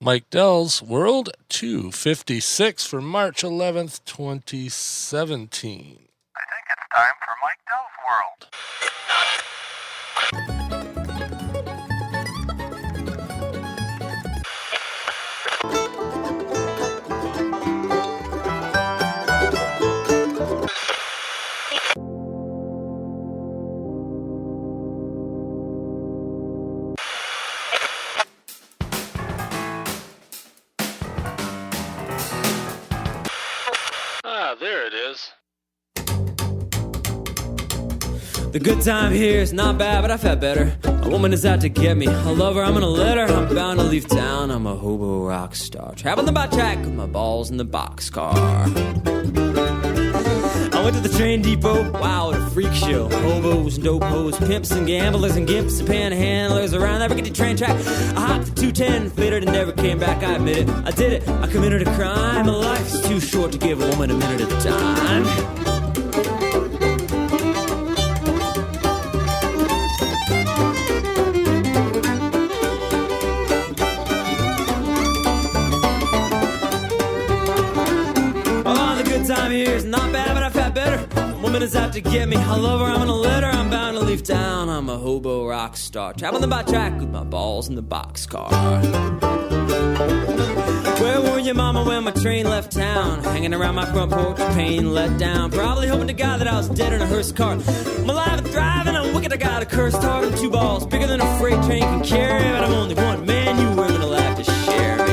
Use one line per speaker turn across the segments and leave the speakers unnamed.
Mike Dell's World 256 for March 11th, 2017.
I think it's time for Mike Dell's World.
Ah, there it is.
The good time here is not bad, but I've had better. A woman is out to get me. I love her, I'm gonna let her. I'm bound to leave town. I'm a hobo rock star. Traveling by track with my balls in the boxcar. I went to the train depot. Wow, what a freak show. Hobos and dope hoes, pimps and gamblers and gimps and panhandlers around that rickety train track. I hopped the 210, fitted and never came back. I admit it, I did it. I committed a crime. My life is too short to give a woman a minute at a time. Time here is not bad, but I've had better. A woman is out to get me. I love her, I'm gonna let her. I'm bound to leave town. I'm a hobo rock star. Traveling by track with my balls in the boxcar. Where were you, mama, when my train left town? Hanging around my front porch, pain let down. Probably hoping to God that I was dead in a hearse car. I'm alive and thriving, I'm wicked, I got a cursed heart and two balls bigger than a freight train can carry. But I'm only one man, you women will have to share me.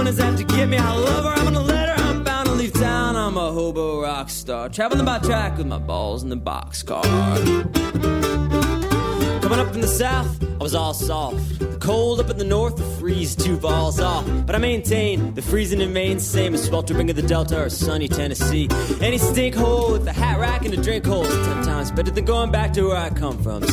Is out to get me, I love her, I'm gonna let her. I'm bound to leave town, I'm a hobo rock star. Traveling by track with my balls in the boxcar. Coming up from the south, I was all soft. The cold up in the north, the freeze 2 balls off. But I maintain the freezing in Maine, same as sweltering of the Delta or sunny Tennessee. Any stink hole with a hat rack and a drink hole is 10 times better than going back to where I come from.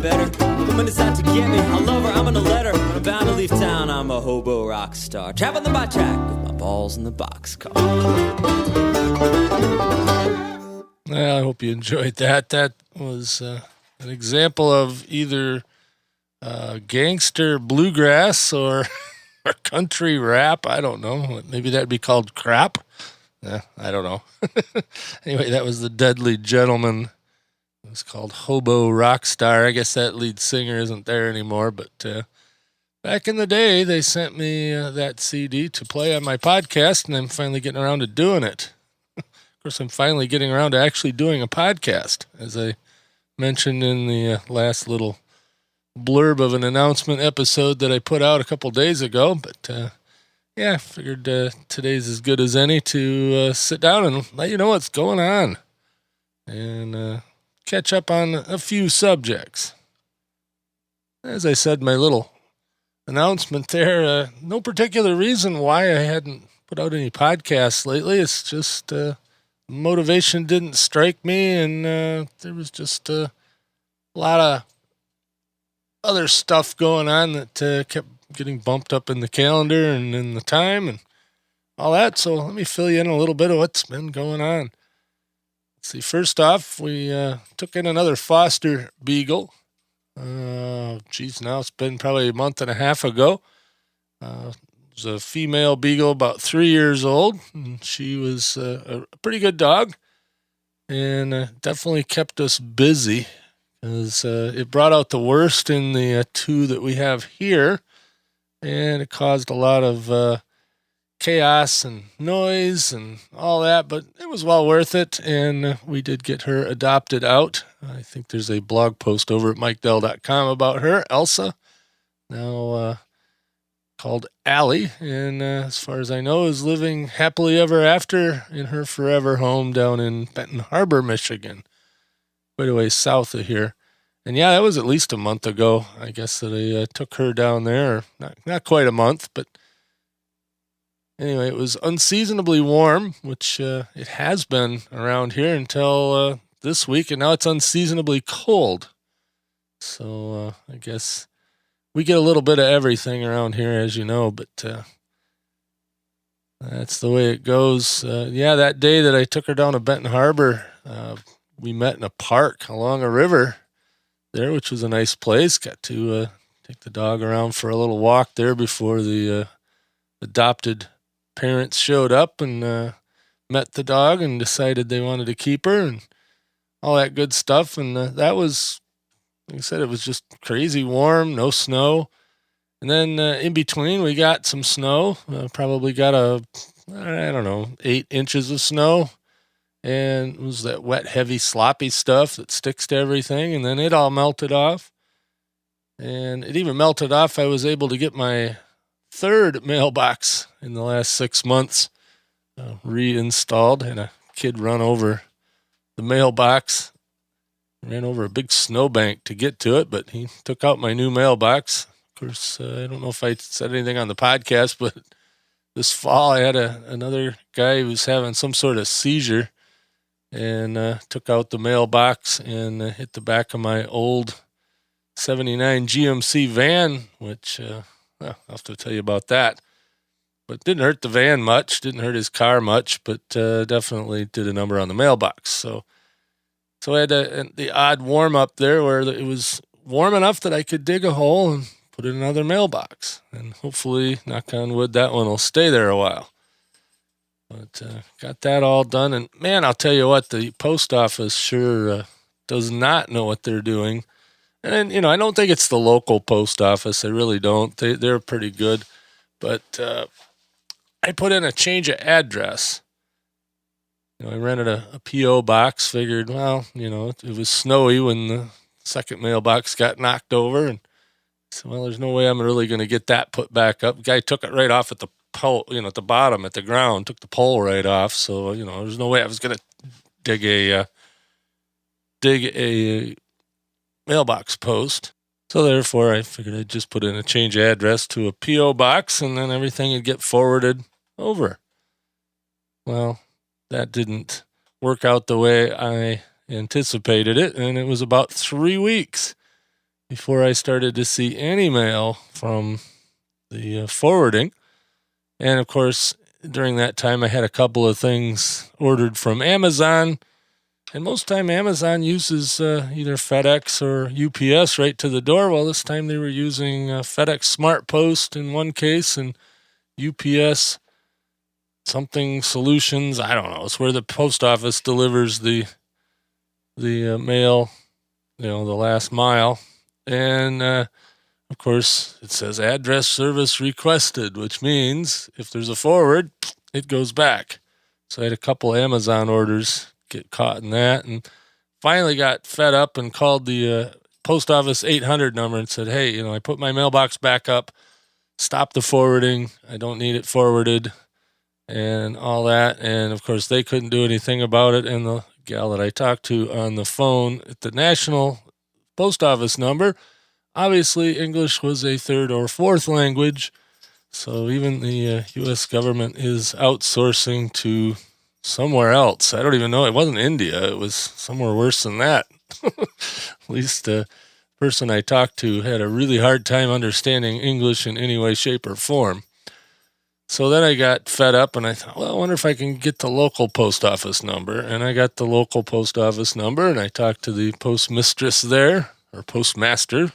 Better. The woman is out to get me. I love her, I'm gonna let her. I'm bound to leave town. I'm a hobo rock star. Traveling by track with my balls in the boxcar.
Well, I hope you enjoyed that. That was an example of either gangster bluegrass or country rap. I don't know. Maybe that'd be called crap. I don't know. Anyway, that was the Deadly Gentleman. It was called Hobo Rockstar. I guess that lead singer isn't there anymore, but back in the day, they sent me that CD to play on my podcast, and I'm finally getting around to doing it. Of course, I'm finally getting around to actually doing a podcast, as I mentioned in the last little blurb of an announcement episode that I put out a couple days ago. But yeah, I figured today's as good as any to sit down and let you know what's going on. And catch up on a few subjects. As I said, my little announcement there, no particular reason why I hadn't put out any podcasts lately. It's just motivation didn't strike me, and there was just a lot of other stuff going on that kept getting bumped up in the calendar and in the time and all that. So let me fill you in a little bit of what's been going on. See, first off, we took in another foster beagle. Now it's been probably a month and a half ago. It was a female beagle, about 3 years old, and she was a pretty good dog, and definitely kept us busy, because it brought out the worst in the 2 that we have here, and it caused a lot of chaos and noise and all that, but it was well worth it, and we did get her adopted out. I think there's a blog post over at MikeDell.com about her, Elsa, now called Allie, and as far as I know, is living happily ever after in her forever home down in Benton Harbor, Michigan, quite a ways south of here. And yeah, that was at least a month ago, I guess, that I took her down there. Not quite a month, but anyway, it was unseasonably warm, which it has been around here until this week, and now it's unseasonably cold. So I guess we get a little bit of everything around here, as you know, but that's the way it goes. Yeah, that day that I took her down to Benton Harbor, we met in a park along a river there, which was a nice place. Got to take the dog around for a little walk there before the adopted parents showed up and met the dog and decided they wanted to keep her and all that good stuff. And that was, like I said, it was just crazy warm, no snow. And then in between, we got some snow. Probably got 8 inches of snow. And it was that wet, heavy, sloppy stuff that sticks to everything. And then it all melted off. And it even melted off. I was able to get my third mailbox in the last 6 months reinstalled. And a kid run over the mailbox, ran over a big snowbank to get to it, but he took out my new mailbox. Of course, I don't know if I said anything on the podcast, but this fall I had another guy who was having some sort of seizure and took out the mailbox and hit the back of my old 79 GMC van, which I'll have to tell you about that. But didn't hurt the van much, didn't hurt his car much, but definitely did a number on the mailbox. So I had the odd warm up there where it was warm enough that I could dig a hole and put in another mailbox. And hopefully, knock on wood, that one will stay there a while. But got that all done. And man, I'll tell you what, the post office sure does not know what they're doing. And, I don't think it's the local post office. I really don't. They're pretty good. But I put in a change of address. I rented a P.O. box, figured, well, it was snowy when the second mailbox got knocked over. And so, well, there's no way I'm really going to get that put back up. The guy took it right off at the pole, at the bottom, at the ground, took the pole right off. So, there's no way I was going to dig a mailbox post. So therefore, I figured I'd just put in a change address to a P.O. box and then everything would get forwarded over. Well, that didn't work out the way I anticipated it, and it was about 3 weeks before I started to see any mail from the forwarding. And of course, during that time, I had a couple of things ordered from Amazon. And most time Amazon uses either FedEx or UPS right to the door. Well, this time they were using FedEx Smart Post in one case and UPS something solutions. I don't know. It's where the post office delivers the mail, the last mile. And of course, it says address service requested, which means if there's a forward, it goes back. So I had a couple Amazon orders get caught in that, and finally got fed up and called the post office 800 number and said, hey, I put my mailbox back up, stop the forwarding, I don't need it forwarded, and all that. And of course they couldn't do anything about it. And the gal that I talked to on the phone at the national post office number, obviously English was a third or fourth language, so even the U.S. government is outsourcing to somewhere else. I don't even know. It wasn't India. It was somewhere worse than that. At least the person I talked to had a really hard time understanding English in any way, shape, or form. So then I got fed up and I thought, well, I wonder if I can get the local post office number. And I got the local post office number and I talked to the postmistress there, or postmaster.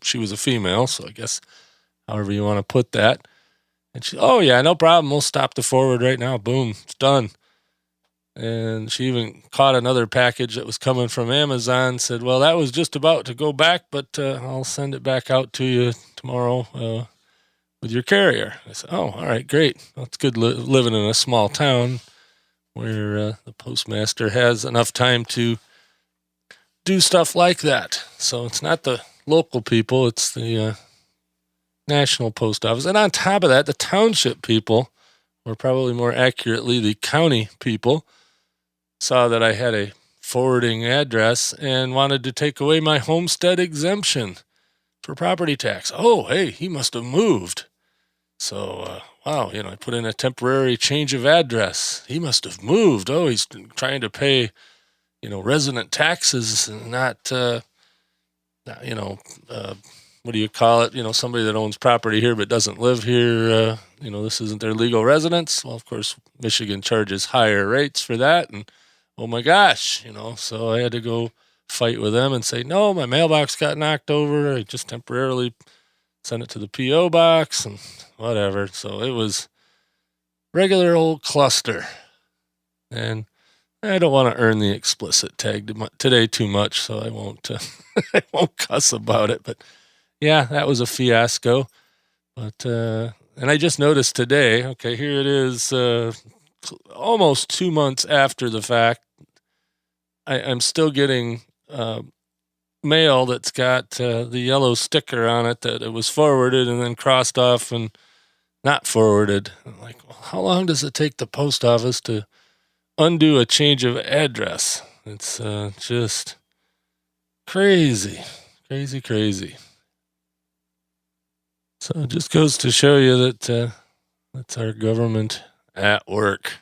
She was a female, so I guess however you want to put that. And she, oh yeah, no problem. We'll stop the forward right now. Boom, it's done. And she even caught another package that was coming from Amazon, said, well, that was just about to go back, but I'll send it back out to you tomorrow with your carrier. I said, oh, all right, great. Well, it's good living in a small town where the postmaster has enough time to do stuff like that. So it's not the local people, it's the national post office. And on top of that, the township people, or probably more accurately, the county people, saw that I had a forwarding address and wanted to take away my homestead exemption for property tax. Oh, hey, he must have moved. So, wow, I put in a temporary change of address. He must have moved. Oh, he's trying to pay, resident taxes and not, what do you call it? Somebody that owns property here but doesn't live here. This isn't their legal residence. Well, of course, Michigan charges higher rates for that. And oh my gosh, so I had to go fight with them and say, no, my mailbox got knocked over. I just temporarily sent it to the P.O. box and whatever. So it was regular old cluster. And I don't want to earn the explicit tag today too much, so I won't I won't cuss about it. But yeah, that was a fiasco. But and I just noticed today, okay, here it is almost 2 months after the fact. I'm still getting mail that's got the yellow sticker on it that it was forwarded and then crossed off and not forwarded. I'm like, well, how long does it take the post office to undo a change of address? It's just crazy. So it just goes to show you that that's our government at work.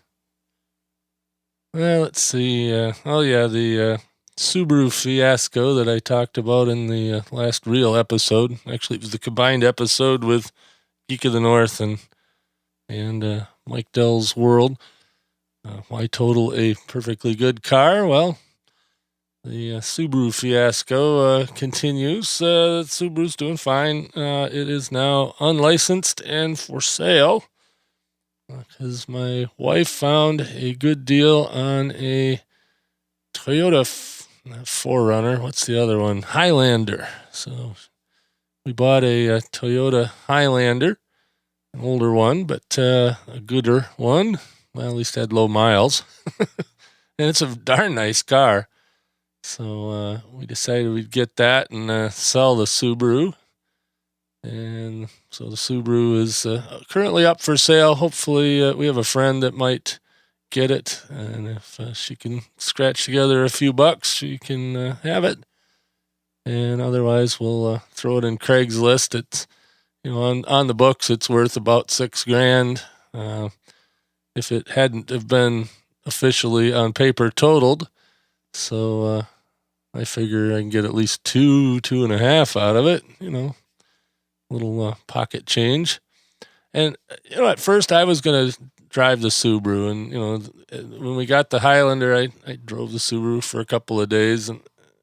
Well, let's see. The Subaru fiasco that I talked about in the last real episode. Actually, it was the combined episode with Geek of the North and Mike Dell's World. Why total a perfectly good car? Well, the Subaru fiasco continues. Subaru's doing fine. It is now unlicensed and for sale because my wife found a good deal on a Toyota 4Runner. What's the other one? Highlander. So we bought a Toyota Highlander, an older one, but a gooder one. Well, at least had low miles. And it's a darn nice car. So we decided we'd get that and sell the Subaru. And so the Subaru is currently up for sale. Hopefully we have a friend that might get it. And if she can scratch together a few bucks, she can have it. And otherwise we'll throw it in Craigslist. It's, on the books, it's worth about $6,000. If it hadn't have been officially on paper totaled. So I figure I can get at least 2.5 out of it, little pocket change. And, at first I was going to drive the Subaru. And, when we got the Highlander, I drove the Subaru for a couple of days.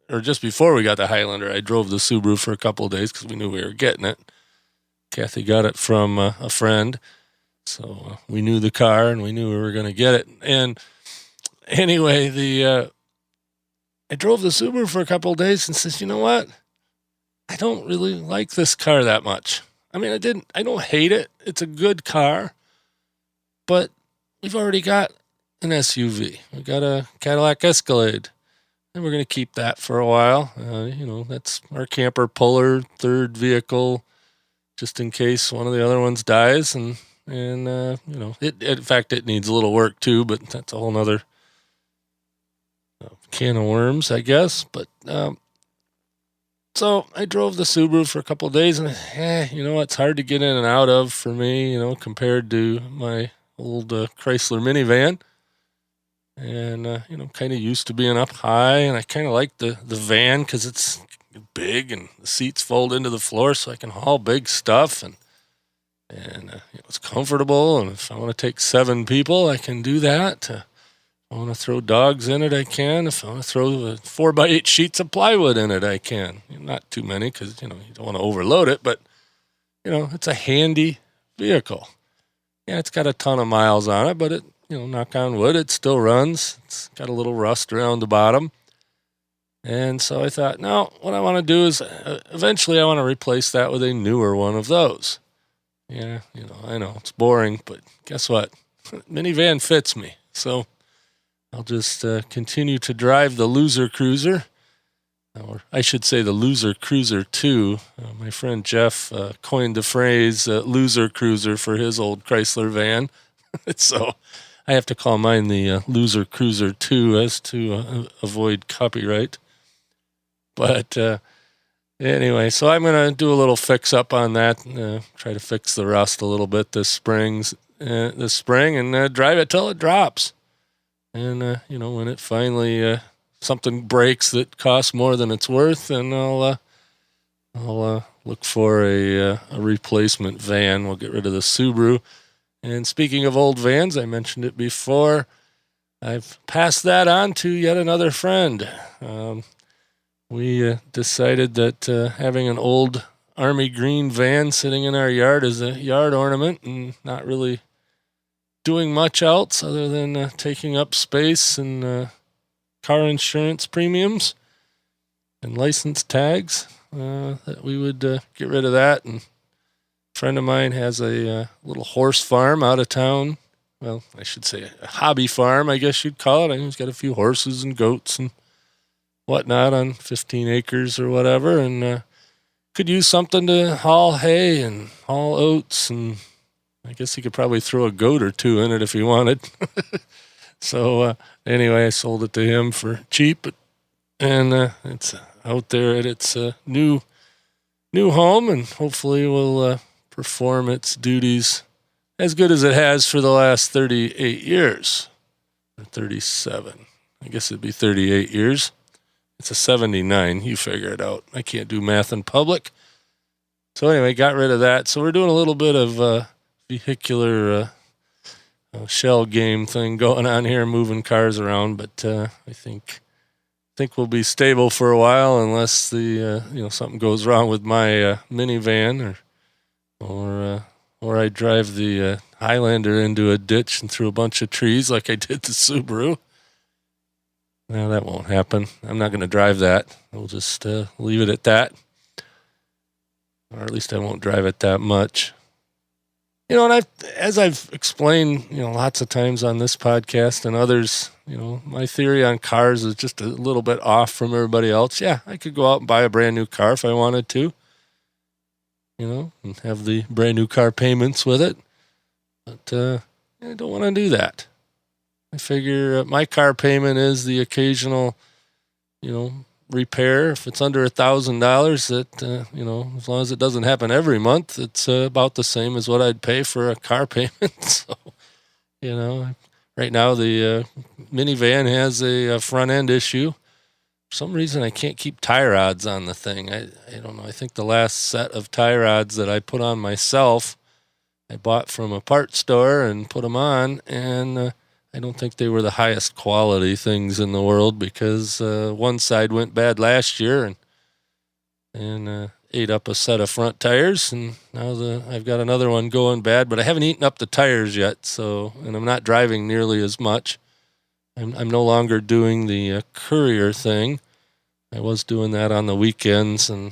Or just before we got the Highlander, I drove the Subaru for a couple of days because we knew we were getting it. Kathy got it from a friend. So we knew the car and we knew we were going to get it. And anyway, I drove the Subaru for a couple of days and says, you know what? I don't really like this car that much. I mean, I don't hate it. It's a good car, but we've already got an SUV. We got a Cadillac Escalade and we're going to keep that for a while. That's our camper puller, third vehicle, just in case one of the other ones dies. And in fact, it needs a little work too, but that's a whole nother can of worms, I guess. But so I drove the Subaru for a couple of days, and it's hard to get in and out of for me, compared to my old Chrysler minivan. And kind of used to being up high, and I kind of like the van because it's big and the seats fold into the floor, so I can haul big stuff and it's comfortable. And if I want to take 7 people, I can do that. If I want to throw dogs in it, I can. If I want to throw 4x8 sheets of plywood in it, I can. Not too many because, you don't want to overload it, but, it's a handy vehicle. Yeah, it's got a ton of miles on it, but it, knock on wood, it still runs. It's got a little rust around the bottom. And so I thought, no, what I want to do is eventually I want to replace that with a newer one of those. Yeah, I know it's boring, but guess what? Minivan fits me. So I'll just continue to drive the Loser Cruiser, or I should say the Loser Cruiser 2. My friend Jeff coined the phrase Loser Cruiser for his old Chrysler van. So I have to call mine the Loser Cruiser 2 as to avoid copyright. But anyway, so I'm going to do a little fix up on that, try to fix the rust a little bit this spring, and drive it till it drops. And, when it finally, something breaks that costs more than it's worth, then I'll look for a replacement van. We'll get rid of the Subaru. And speaking of old vans, I mentioned it before. I've passed that on to yet another friend. We decided that having an old Army green van sitting in our yard is a yard ornament and not really doing much else other than taking up space and car insurance premiums and license tags, that we would get rid of that. And a friend of mine has a little horse farm out of town. Well, I should say a hobby farm, I guess you'd call it. I think he's got a few horses and goats and whatnot on 15 acres or whatever, and could use something to haul hay and haul oats, and I guess he could probably throw a goat or two in it if he wanted. So anyway, I sold it to him for cheap, and it's out there at its new home, and hopefully will perform its duties as good as it has for the last 38 years, or 37. I guess it'd be 38 years. It's a 79. You figure it out. I can't do math in public. So anyway, got rid of that. So we're doing a little bit of vehicular shell game thing going on here, moving cars around. But I think we'll be stable for a while unless the something goes wrong with my minivan, or I drive the Highlander into a ditch and through a bunch of trees like I did the Subaru. No, that won't happen. I'm not going to drive that. We'll just leave it at that. Or at least I won't drive it that much. And as I've explained, lots of times on this podcast and others, my theory on cars is just a little bit off from everybody else. Yeah, I could go out and buy a brand new car if I wanted to, and have the brand new car payments with it. But I don't want to do that. I figure my car payment is the occasional, repair. If it's under $1,000, that, as long as it doesn't happen every month, it's about the same as what I'd pay for a car payment. So, right now the minivan has a front end issue. For some reason, I can't keep tie rods on the thing. I don't know. I think the last set of tie rods that I put on myself, I bought from a parts store and put them on, and I don't think they were the highest quality things in the world, because one side went bad last year and ate up a set of front tires, and now I've got another one going bad, but I haven't eaten up the tires yet, and I'm not driving nearly as much. I'm no longer doing the courier thing. I was doing that on the weekends, and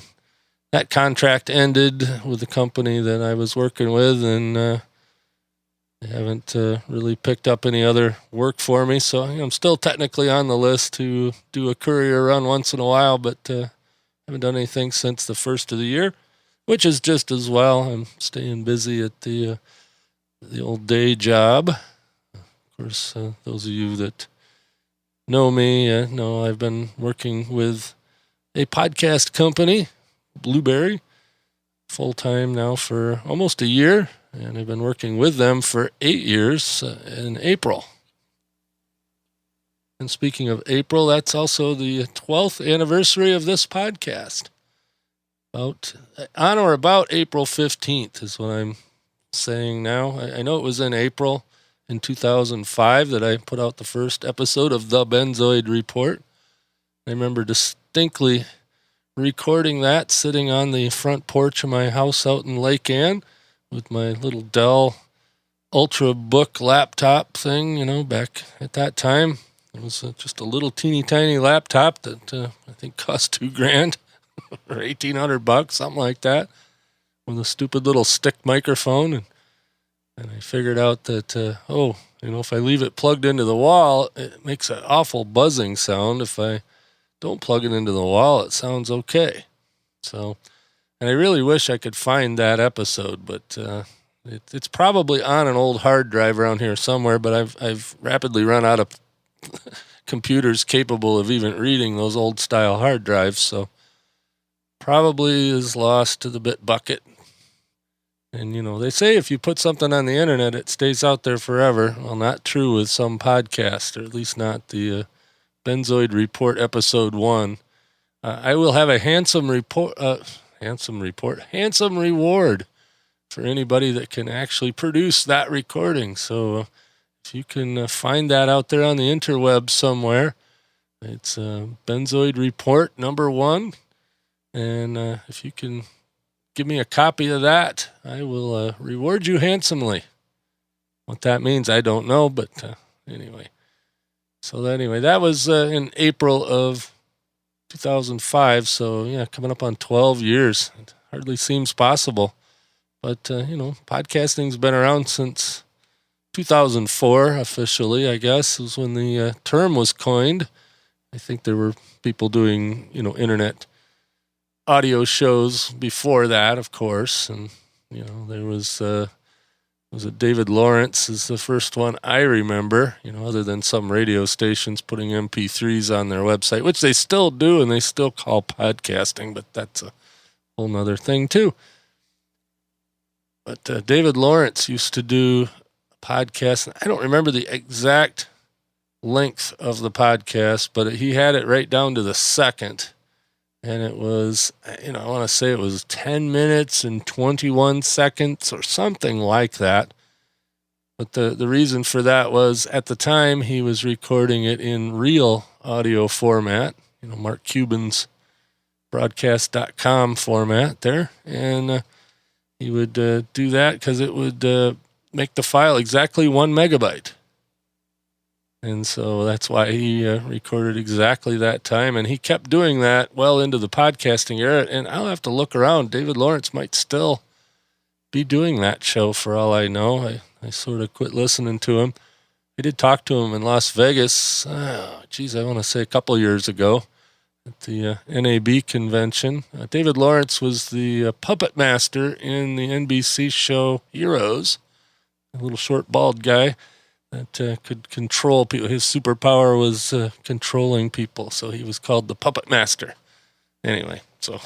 that contract ended with the company that I was working with, and they haven't really picked up any other work for me, so I'm still technically on the list to do a courier run once in a while, but haven't done anything since the first of the year, which is just as well. I'm staying busy at the old day job. Of course, those of you that know me know I've been working with a podcast company, Blueberry, full-time now for almost a year. And I've been working with them for 8 years in April. And speaking of April, that's also the 12th anniversary of this podcast. On or about April 15th is what I'm saying now. I know it was in April in 2005 that I put out the first episode of The Benzoid Report. I remember distinctly recording that sitting on the front porch of my house out in Lake Ann, with my little Dell Ultrabook laptop thing, back at that time. It was just a little teeny tiny laptop that I think cost $2,000 or $1,800, something like that, with a stupid little stick microphone. And I figured out that, if I leave it plugged into the wall, it makes an awful buzzing sound. If I don't plug it into the wall, it sounds okay. So, and I really wish I could find that episode, but It's probably on an old hard drive around here somewhere, but I've rapidly run out of computers capable of even reading those old style hard drives, so probably is lost to the bit bucket. And they say if you put something on the internet, it stays out there forever. Well, not true with some podcasts, or at least not the Benzoid Report episode 1. I will have a handsome reward for anybody that can actually produce that recording. So if you can find that out there on the interweb somewhere, it's Benzoid Report number 1. And if you can give me a copy of that, I will reward you handsomely. What that means, I don't know, but anyway. So that was in April of 2005. So yeah, coming up on 12 years. It hardly seems possible. But, podcasting's been around since 2004 officially, I guess, was when the term was coined. I think there were people doing, internet audio shows before that, of course. And, there was it David Lawrence is the first one I remember, other than some radio stations putting MP3s on their website, which they still do and they still call podcasting, but that's a whole nother thing too. But David Lawrence used to do a podcast. I don't remember the exact length of the podcast, but he had it right down to the second. And it was, I want to say it was 10 minutes and 21 seconds or something like that. But the reason for that was at the time he was recording it in real audio format, Mark Cuban's broadcast.com format there. And he would do that because it would make the file exactly 1 megabyte. And so that's why he recorded exactly that time. And he kept doing that well into the podcasting era. And I'll have to look around. David Lawrence might still be doing that show for all I know. I sort of quit listening to him. I did talk to him in Las Vegas, I want to say a couple years ago at the NAB convention. David Lawrence was the puppet master in the NBC show Heroes, a little short, bald guy that could control people. His superpower was controlling people, so he was called the Puppet Master. Anyway, so,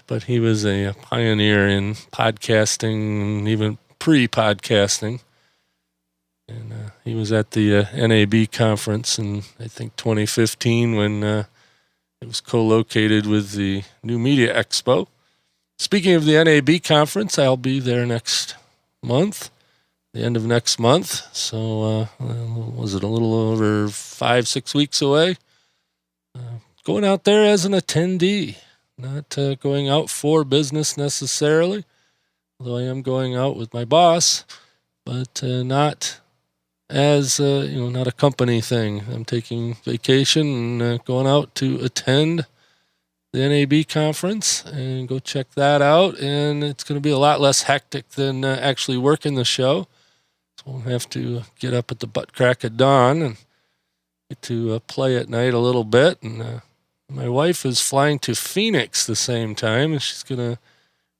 but he was a pioneer in podcasting, even pre-podcasting. And he was at the NAB conference in, I think, 2015 when it was co-located with the New Media Expo. Speaking of the NAB conference, I'll be there next month, the end of next month. So was it a little over 5-6 weeks away? Going out there as an attendee, not going out for business necessarily, although I am going out with my boss, but not as, not a company thing. I'm taking vacation and going out to attend the NAB conference and go check that out. And it's going to be a lot less hectic than actually working the show. So I won't have to get up at the butt crack of dawn and get to play at night a little bit. And my wife is flying to Phoenix the same time, and she's going to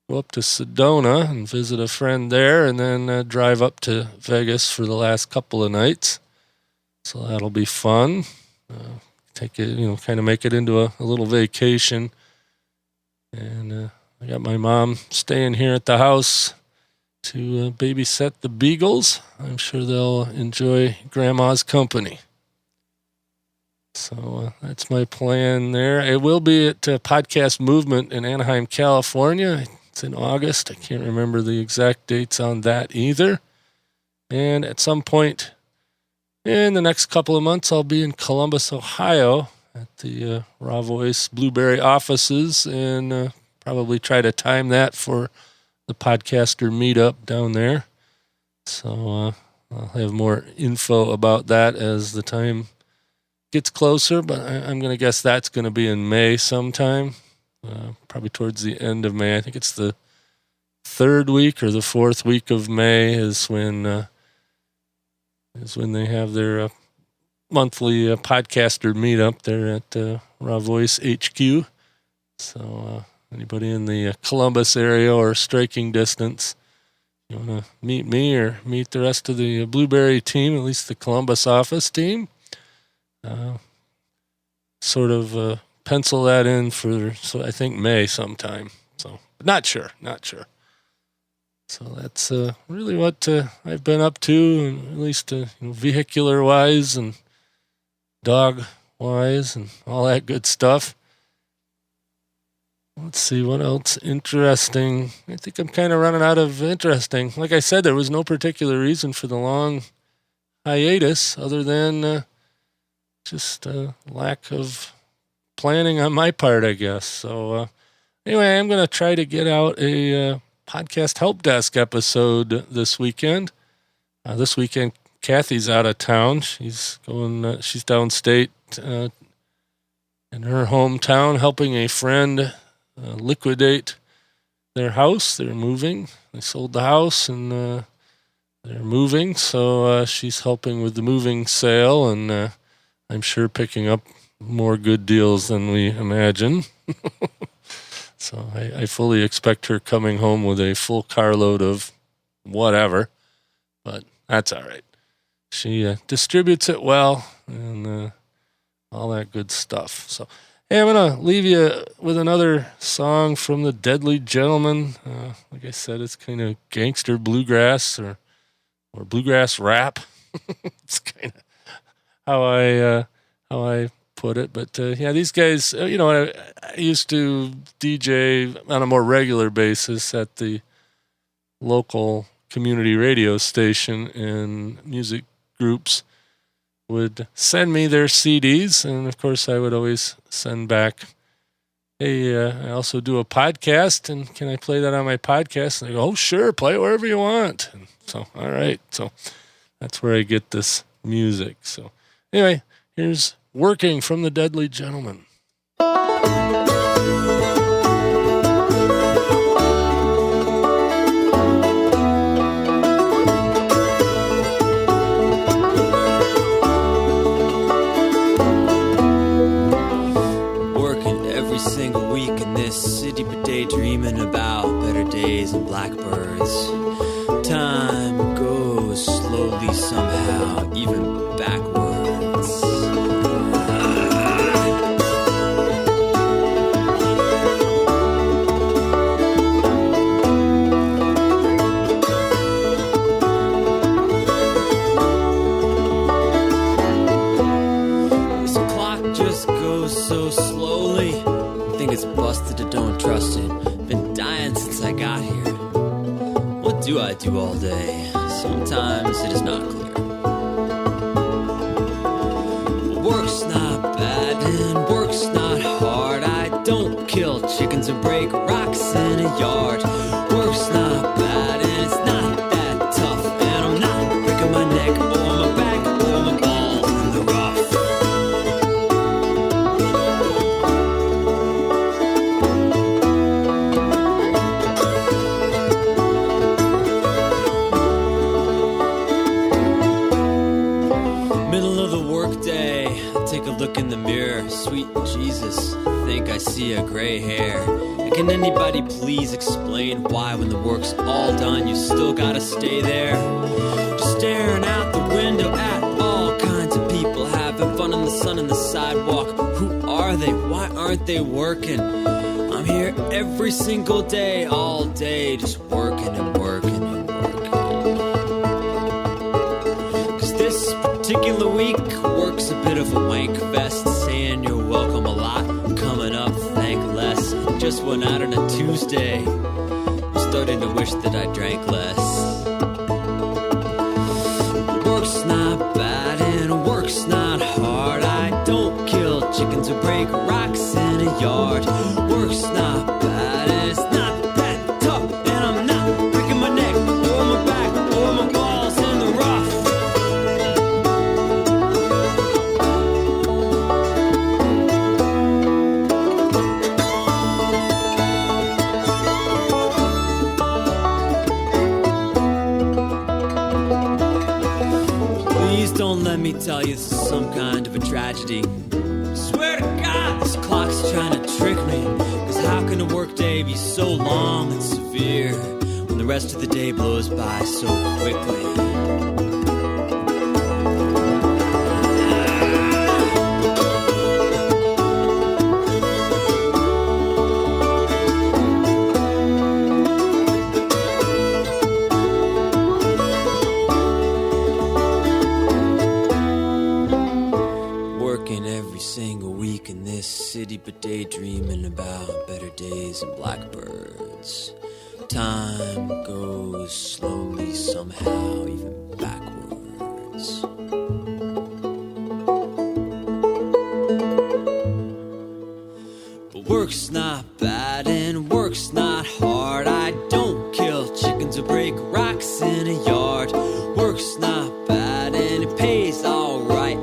go up to Sedona and visit a friend there, and then drive up to Vegas for the last couple of nights. So that'll be fun. Take it, kind of make it into a little vacation. And I got my mom staying here at the house to babysit the beagles. I'm sure they'll enjoy Grandma's company. So that's my plan there. I will be at Podcast Movement in Anaheim, California. It's in August. I can't remember the exact dates on that either. And at some point in the next couple of months, I'll be in Columbus, Ohio at the Raw Voice Blueberry offices, and probably try to time that for the podcaster meetup down there. So I'll have more info about that as the time gets closer, but I'm going to guess that's going to be in May sometime, probably towards the end of May. I think it's the 3rd week or the 4th week of May is when they have their monthly podcaster meetup there at Raw Voice HQ. So anybody in the Columbus area or striking distance, you want to meet me or meet the rest of the Blueberry team, at least the Columbus office team, sort of pencil that in for, so I think May sometime. So not sure. So that's really what I've been up to, and at least vehicular wise and dog wise and all that good stuff. Let's see what else interesting. I think I'm kind of running out of interesting. Like I said, there was no particular reason for the long hiatus other than just lack of planning on my part, I guess. So anyway, I'm going to try to get out a podcast help desk episode this weekend. This weekend, Kathy's out of town. She's going. She's downstate in her hometown, helping a friend liquidate their house. They're moving. They sold the house and they're moving. So she's helping with the moving sale, and I'm sure picking up more good deals than we imagine. So I fully expect her coming home with a full carload of whatever, but that's all right. She distributes it well and all that good stuff. So, hey, I'm going to leave you with another song from the Deadly Gentlemen. Like I said, it's kind of gangster bluegrass or bluegrass rap. It's kind of how I put it. But yeah, these guys, I used to DJ on a more regular basis at the local community radio station, and music groups would send me their CDs, and of course I would always send back, hey, I also do a podcast, and can I play that on my podcast? And they go, oh, sure, play it wherever you want. And so, all right. So that's where I get this music. So anyway, here's Working from the Deadly Gentlemen.
Single week in this city, but daydreaming about better days and blackbirds. Time goes slowly somehow, even backwards. This clock just goes so slowly. Think it's busted, I don't trust it. Been dying since I got here. What do I do all day? Sometimes it is not clear. Work's not bad and work's not hard. I don't kill chickens or break rocks in a yard. Work's not bad and it's not that tough, and I'm not breaking my neck or my back or my balls in the rough. Look in the mirror, sweet Jesus, think I see a gray hair. And can anybody please explain why when the work's all done you still gotta stay there? Just staring out the window at all kinds of people having fun in the sun and the sidewalk. Who are they? Why aren't they working? I'm here every single day, all day, just working and working and working. 'Cause this particular week work's a bit of a wank fest, saying you're welcome a lot, coming up thank less. Just went out on a Tuesday, I'm starting to wish that I drank less. Work's not bad and work's not hard. I don't kill chickens or break rocks in a yard. Work's not bad and it's not that tough, and I'm not breaking my neck or my back or my balls in the rough. Don't let me tell you this is some kind of a tragedy. Swear to God, this clock's trying to trick me. 'Cause how can a work day be so long and severe when the rest of the day blows by so quickly. Working every single week in this city, but daydreaming about better days and blackbirds. Time goes slowly somehow, even backwards. But work's not bad and work's not hard. I don't kill chickens or break rocks in a yard. Work's not bad and it pays alright.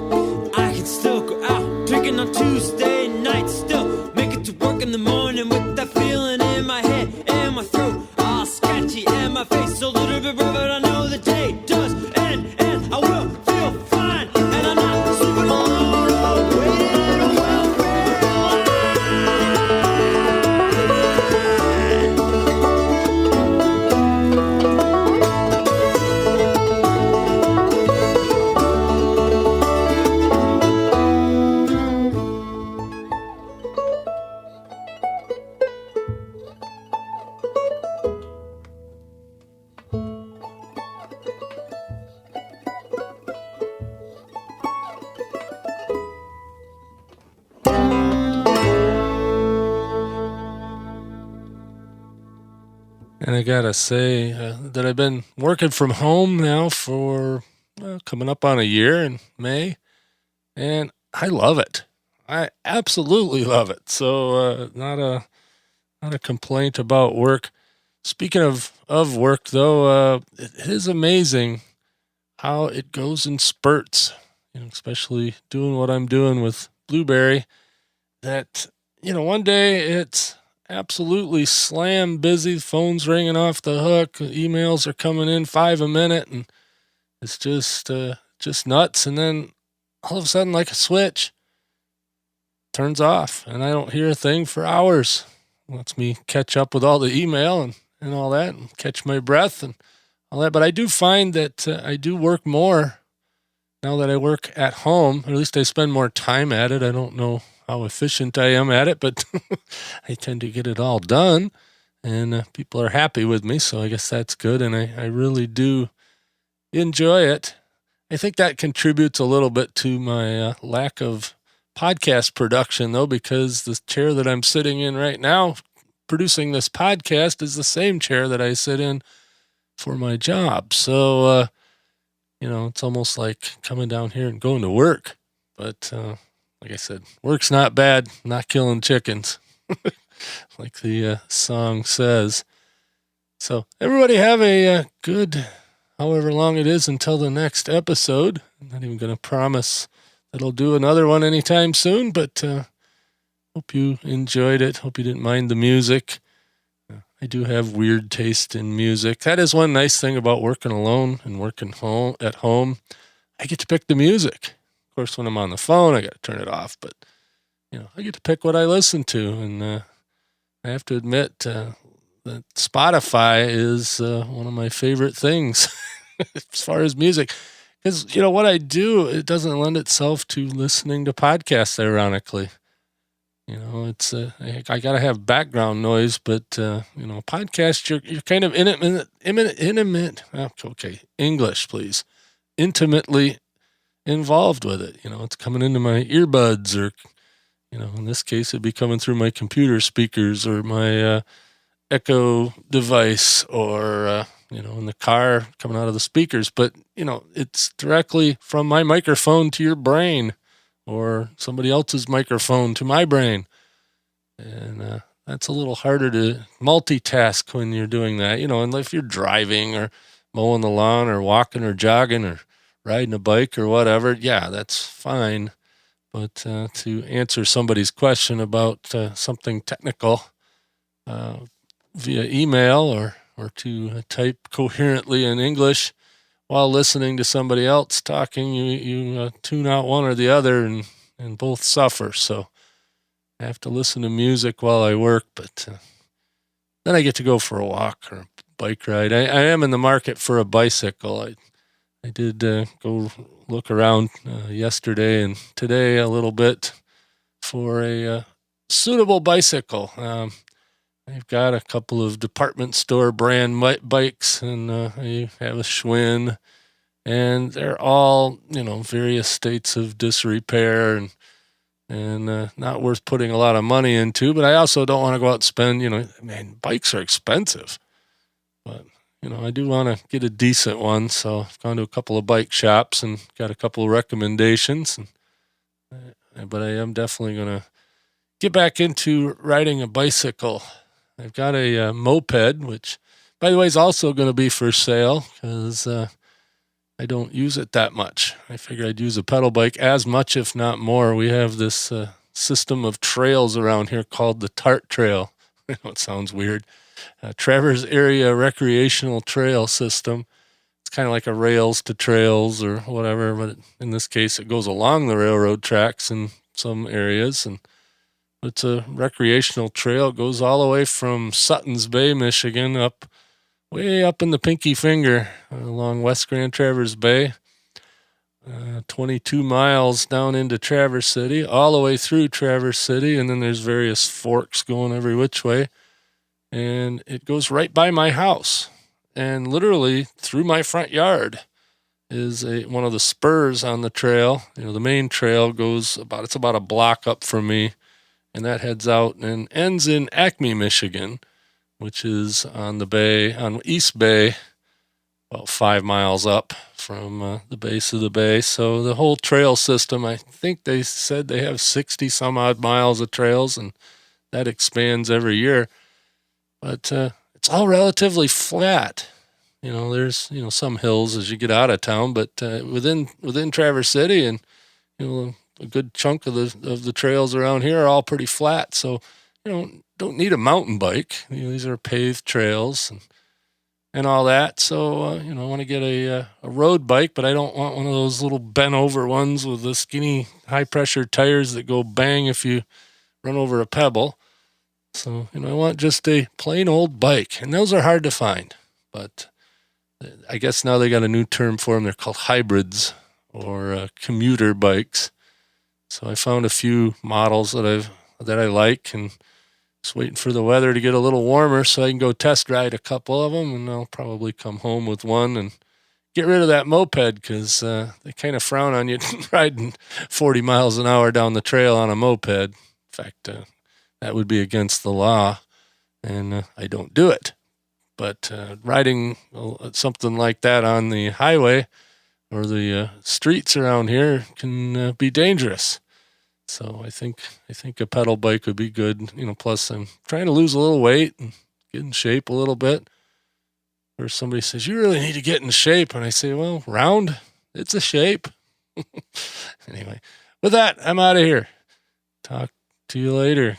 I can still go out drinking on Tuesday night. Still make it to work in the morning with that feeling in my head and my throat. All sketchy and my face a little bit rough, but I know the day does end and I will feel fine. And I'm not sleeping alone or waiting in a welfare
And I gotta say that I've been working from home now for coming up on a year in May, and I love it. I absolutely love it. So not a complaint about work. Speaking of work, though, it is amazing how it goes in spurts. Especially doing what I'm doing with Blueberry. That one day it's absolutely slam busy. The phone's ringing off the hook. Emails are coming in 5 a minute, and it's just nuts. And then all of a sudden, like a switch, turns off, and I don't hear a thing for hours. Lets me catch up with all the email and all that, and catch my breath and all that. But I do find that I do work more now that I work at home, or at least I spend more time at it. I don't know how efficient I am at it, but I tend to get it all done, and people are happy with me, so I guess that's good, and I really do enjoy it. I think that contributes a little bit to my lack of podcast production, though, because the chair that I'm sitting in right now producing this podcast is the same chair that I sit in for my job. So, it's almost like coming down here and going to work. But like I said, work's not bad, not killing chickens, like the song says. So everybody have a good, however long it is until the next episode. I'm not even going to promise that I'll do another one anytime soon, but hope you enjoyed it. Hope you didn't mind the music. I do have weird taste in music. That is one nice thing about working alone and working at home. I get to pick the music. Of course, when I'm on the phone, I got to turn it off, but I get to pick what I listen to, and I have to admit that Spotify is one of my favorite things as far as music, because what I do, it doesn't lend itself to listening to podcasts, ironically. It's I gotta have background noise, but podcast, you're kind of intimate. Okay, English, please. Intimately involved with it. It's coming into my earbuds, or in this case, it'd be coming through my computer speakers or my Echo device, or in the car coming out of the speakers. But it's directly from my microphone to your brain, or somebody else's microphone to my brain. And that's a little harder to multitask when you're doing that, and if you're driving or mowing the lawn or walking or jogging or riding a bike or whatever, yeah, that's fine. But to answer somebody's question about something technical via email, or to type coherently in English while listening to somebody else talking, you tune out one or the other, and both suffer. So I have to listen to music while I work, but then I get to go for a walk or bike ride. I am in the market for a bicycle. I did go look around yesterday and today a little bit for a suitable bicycle. I've got a couple of department store brand bikes, and I have a Schwinn, and they're all, various states of disrepair and not worth putting a lot of money into. But I also don't want to go out and spend, bikes are expensive. But, I do want to get a decent one. So I've gone to a couple of bike shops and got a couple of recommendations. But I am definitely going to get back into riding a bicycle. I've got a moped, which, by the way, is also going to be for sale because I don't use it that much. I figure I'd use a pedal bike as much, if not more. We have this system of trails around here called the TART Trail. I know it sounds weird. Traverse Area Recreational Trail System. It's kind of like a rails to trails or whatever, but in this case, it goes along the railroad tracks in some areas, and it's a recreational trail. It goes all the way from Suttons Bay, Michigan, way up in the Pinky Finger along West Grand Traverse Bay, 22 miles down into Traverse City, all the way through Traverse City, and then there's various forks going every which way. And it goes right by my house, and literally through my front yard is one of the spurs on the trail. The main trail it's about a block up from me. And that heads out and ends in Acme, Michigan, which is on East Bay, about 5 miles up from the base of the bay. So the whole trail system, I think they said they have 60 some odd miles of trails, and that expands every year. But it's all relatively flat. There's some hills as you get out of town, but within Traverse City and a good chunk of the trails around here are all pretty flat. So, don't need a mountain bike. These are paved trails and all that. So, I want to get a road bike, but I don't want one of those little bent over ones with the skinny high pressure tires that go bang if you run over a pebble. So, I want just a plain old bike, and those are hard to find. But I guess now they got a new term for them. They're called hybrids or commuter bikes. So I found a few models that I like, and just waiting for the weather to get a little warmer so I can go test ride a couple of them, and I'll probably come home with one and get rid of that moped because they kind of frown on you riding 40 miles an hour down the trail on a moped. In fact, that would be against the law, and I don't do it. But riding something like that on the highway or the streets around here can be dangerous. So I think a pedal bike would be good. Plus I'm trying to lose a little weight and get in shape a little bit. Or somebody says, you really need to get in shape. And I say, well, round, it's a shape. Anyway, with that, I'm out of here. Talk to you later.